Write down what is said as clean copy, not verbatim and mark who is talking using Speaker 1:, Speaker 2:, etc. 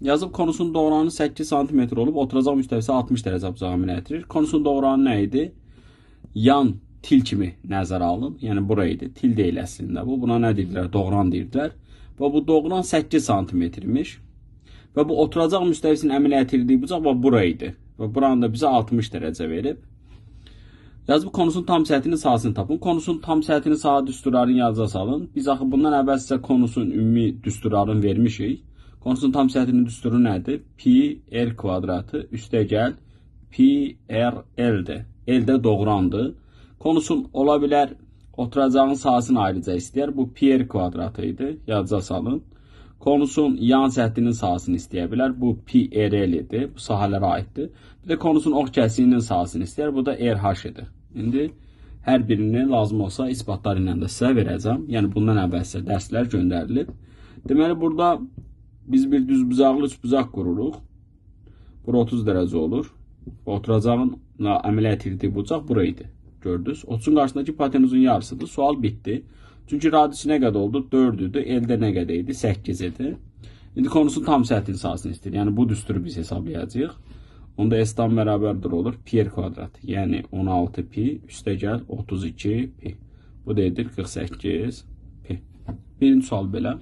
Speaker 1: Yazıb konusunun doğranı 8 cm olub, oturacaq müstəvisi 60 dərəcə bucağa minətdirir. Konusunun doğranı nə idi? Yan til kimi nəzərə alın. Yəni bura idi. Til deyil əslində bu. Buna nə deyirlər? Doğran deyirlər. Və bu doğran 8 cm-miş. Və bu oturacaq müstəvisin əmələ gətirdiyi bucaq və bura idi. Və buranın da bizə 60 dərəcə verib. Yazıb konusunun tam səthinin sahəsini tapın. Konusunun tam səthinin sahə düsturlarını yazıca salın. Biz axı bundan əvvəl sizə konusun ümumi düsturlarını vermişik. Konusunun tam səthinin düsturu nədir? Pi r kvadratı üstəgəl pi r l-dir. L də doğrandır. Konusun ola bilər oturacağın sahəsini ayrıca istəyər. Bu pi r kvadratı idi. Yazıca salın. Konusun yan səthinin sahəsini istəyə bilər. Bu pi r l idi. Bu sahələrə aiddir. Bir də konusun ox kəsiyinin sahəsini istəyər. Bu da RH idi. İndi hər birini lazım olsa isbatlar ilə də sizə verəcəm. Yəni bundan əvvəl sizə dərslər göndərilib. Deməli burada biz bir düz bucaqlı üç bucaq qururuq. Bura 30 dərəcə olur. Oturacağın əmələ gətirdiyi bucaq bura idi. Gördünüz. 30-un qarşısındakı hipotenuzun yarısıdır. Sual bitdi. Çünki radiusu nə qədər oldu? 4 idi. Elde nə qədər idi? 8 idi. İndi konusun tam səthinin sahəsini istəyir. Yəni bu düsturu biz hesablayacağıq. Onda S-dan bərabərdir olur pi r kvadrat. Yəni 16 pi üstəgəl 32 pi. Bu da edir 48 pi. Birinci sual belə.